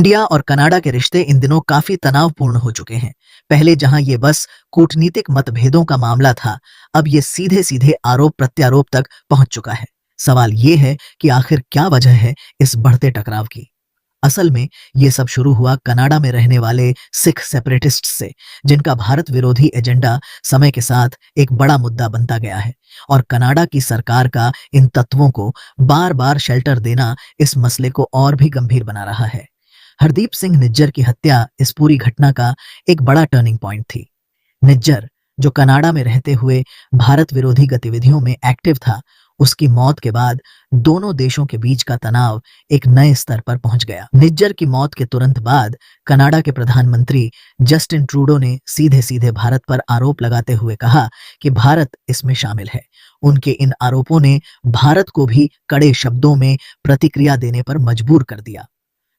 India और Canada के रिश्ते इन दिनों काफी तनावपूर्ण हो चुके हैं। पहले जहां ये बस कूटनीतिक मतभेदों का मामला था, अब ये सीधे सीधे आरोप प्रत्यारोप तक पहुंच चुका है। सवाल ये है कि आखिर क्या वजह है इस बढ़ते टकराव की। असल में ये सब शुरू हुआ कनाडा में रहने वाले सिख सेपरेटिस्ट से, जिनका भारत विरोधी एजेंडा समय के साथ एक बड़ा मुद्दा बनता गया है। और कनाडा की सरकार का इन तत्वों को बार बार शेल्टर देना इस मसले को और भी गंभीर बना रहा है। हरदीप सिंह निज्जर की हत्या इस पूरी घटना का एक बड़ा टर्निंग पॉइंट थी। निज्जर, जो कनाडा में रहते हुए भारत विरोधी गतिविधियों में एक्टिव था, उसकी मौत के बाद दोनों देशों के बीच का तनाव एक नए स्तर पर पहुंच गया। निज्जर की मौत के तुरंत बाद कनाडा के प्रधानमंत्री जस्टिन ट्रूडो ने सीधे सीधे भारत पर आरोप लगाते हुए कहा कि भारत इसमें शामिल है। उनके इन आरोपों ने भारत को भी कड़े शब्दों में प्रतिक्रिया देने पर मजबूर कर दिया।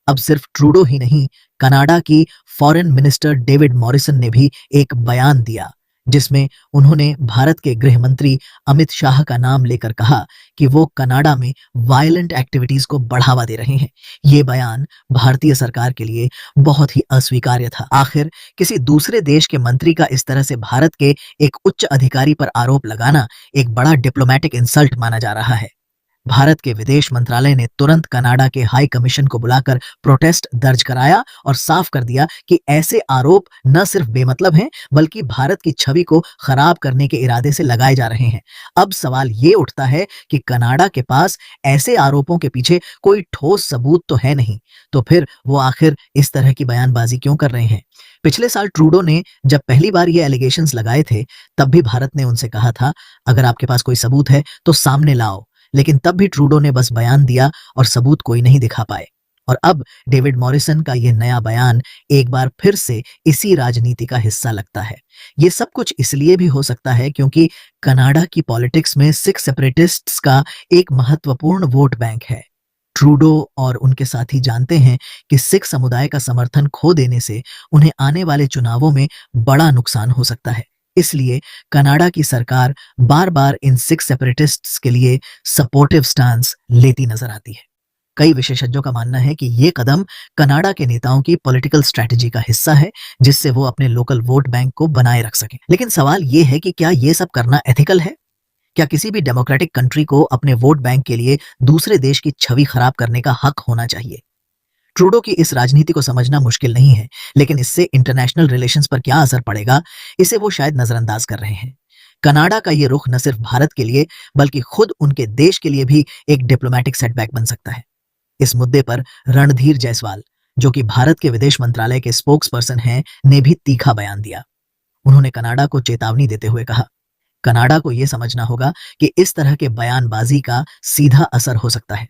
अब सिर्फ ट्रूडो ही नहीं, कनाडा की फॉरेन मिनिस्टर डेविड मॉरिसन ने भी एक बयान दिया, जिसमें उन्होंने भारत के गृह मंत्री अमित शाह का नाम लेकर कहा कि वो कनाडा में वायलेंट एक्टिविटीज को बढ़ावा दे रहे हैं। ये बयान भारतीय सरकार के लिए बहुत ही अस्वीकार्य था। आखिर किसी दूसरे देश के मंत्री का इस तरह से भारत के एक उच्च अधिकारी पर आरोप लगाना एक बड़ा डिप्लोमेटिक इंसल्ट माना जा रहा है। भारत के विदेश मंत्रालय ने तुरंत कनाडा के हाई कमीशन को बुलाकर प्रोटेस्ट दर्ज कराया और साफ कर दिया कि ऐसे आरोप न सिर्फ बेमतलब हैं, बल्कि भारत की छवि को खराब करने के इरादे से लगाए जा रहे हैं। अब सवाल ये उठता है कि कनाडा के पास ऐसे आरोपों के पीछे कोई ठोस सबूत तो है नहीं, तो फिर वो आखिर इस तरह की बयानबाजी क्यों कर रहे हैं। पिछले साल ट्रूडो ने जब पहली बार ये एलिगेशंस लगाए थे, तब भी भारत ने उनसे कहा था, अगर आपके पास कोई सबूत है तो सामने लाओ। लेकिन तब भी ट्रूडो ने बस बयान दिया और सबूत कोई नहीं दिखा पाए। और अब डेविड मॉरिसन का यह नया बयान एक बार फिर से इसी राजनीति का हिस्सा लगता है। ये सब कुछ इसलिए भी हो सकता है क्योंकि कनाडा की पॉलिटिक्स में सिख सेपरेटिस्ट्स का एक महत्वपूर्ण वोट बैंक है। ट्रूडो और उनके साथी जानते हैं कि सिख समुदाय का समर्थन खो देने से उन्हें आने वाले चुनावों में बड़ा नुकसान हो सकता है। इसलिए कनाडा की सरकार बार-बार इन सिख सेपरेटिस्ट्स के लिए सपोर्टिव स्टांस लेती नजर आती है। कई विशेषज्ञों का मानना है कि ये कदम कनाडा के नेताओं की पॉलिटिकल स्ट्रेटजी का हिस्सा है, जिससे वो अपने लोकल वोट बैंक को बनाए रख सकें। लेकिन सवाल ये है कि क्या ये सब करना एथिकल है? क्या किसी भी डेमोक्रेटिक कंट्री को अपने वोट बैंक के लिए दूसरे देश की छवि खराब करने का हक होना चाहिए? ट्रूडो की इस राजनीति को समझना मुश्किल नहीं है, लेकिन इससे इंटरनेशनल रिलेशंस पर क्या असर पड़ेगा, इसे वो शायद नजरअंदाज कर रहे हैं। कनाडा का ये रुख न सिर्फ भारत के लिए, बल्कि खुद उनके देश के लिए भी एक डिप्लोमेटिक सेटबैक बन सकता है। इस मुद्दे पर रणधीर जायसवाल, जो कि भारत के विदेश मंत्रालय के स्पोक्स पर्सन हैं, ने भी तीखा बयान दिया। उन्होंने कनाडा को चेतावनी देते हुए कहा, कनाडा को यह समझना होगा कि इस तरह के बयानबाजी का सीधा असर हो सकता है।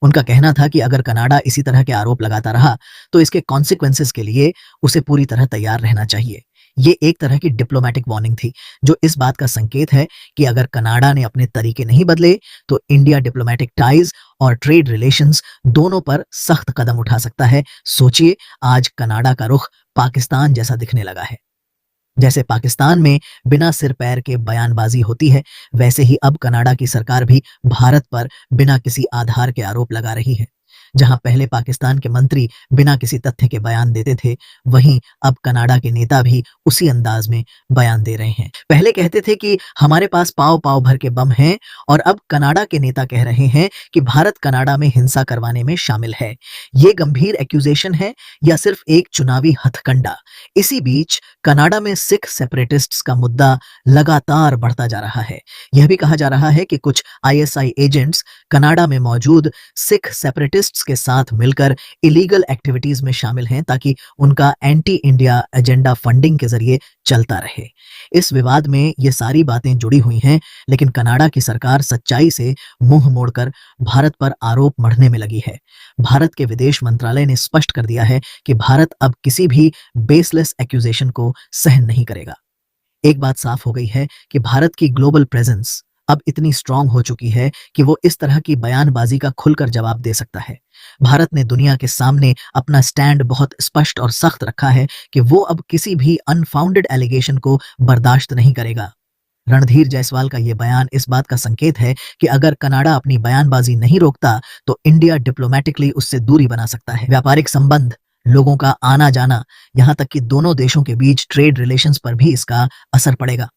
उनका कहना था कि अगर कनाडा इसी तरह के आरोप लगाता रहा, तो इसके कॉन्सिक्वेंसेस के लिए उसे पूरी तरह तैयार रहना चाहिए। ये एक तरह की डिप्लोमेटिक वार्निंग थी, जो इस बात का संकेत है कि अगर कनाडा ने अपने तरीके नहीं बदले, तो इंडिया डिप्लोमेटिक टाइज और ट्रेड रिलेशंस दोनों पर सख्त कदम उठा सकता है। सोचिए, आज कनाडा का रुख पाकिस्तान जैसा दिखने लगा है। जैसे पाकिस्तान में बिना सिर पैर के बयानबाजी होती है, वैसे ही अब कनाडा की सरकार भी भारत पर बिना किसी आधार के आरोप लगा रही है। जहां पहले पाकिस्तान के मंत्री बिना किसी तथ्य के बयान देते थे, वहीं अब कनाडा के नेता भी उसी अंदाज में बयान दे रहे हैं। पहले कहते थे कि हमारे पास पाव पाव भर के बम हैं, और अब कनाडा के नेता कह रहे हैं कि भारत कनाडा में हिंसा करवाने में शामिल है। ये गंभीर एक्यूजेशन है या सिर्फ एक चुनावी हथकंडा? इसी बीच कनाडा में सिख सेपरेटिस्ट्स का मुद्दा लगातार बढ़ता जा रहा है। यह भी कहा जा रहा है कि कुछ आईएसआई एजेंट्स कनाडा में मौजूद सिख सेपरेटिस्ट्स के साथ मिलकर इलीगल एक्टिविटीज में शामिल हैं, ताकि उनका एंटी इंडिया एजेंडा फंडिंग के जरिए चलता रहे। इस विवाद में ये सारी बातें जुड़ी हुई हैं, लेकिन कनाडा की सरकार सच्चाई से मुंह मोड़कर भारत पर आरोप मढ़ने में लगी है। भारत के विदेश मंत्रालय ने स्पष्ट कर दिया है कि भारत अब किसी भी बेसलेस एक्यूजेशन को सहन नहीं करेगा। एक बात साफ हो गई है कि भारत की ग्लोबल प्रेजेंस अब इतनी स्ट्रांग हो चुकी है कि वो इस तरह की बयानबाजी का खुलकर जवाब दे सकता है। भारत ने दुनिया के सामने अपना स्टैंड बहुत स्पष्ट और सख्त रखा है कि वो अब किसी भी अनफाउंडेड एलिगेशन को बर्दाश्त नहीं करेगा। रणधीर जायसवाल का ये बयान इस बात का संकेत है कि अगर कनाडा अपनी बयानबाजी नहीं रोकता तो इंडिया डिप्लोमेटिकली उससे दूरी बना सकता है। व्यापारिक संबंध, लोगों का आना जाना, यहाँ तक कि दोनों देशों के बीच ट्रेड रिलेशंस पर भी इसका असर पड़ेगा।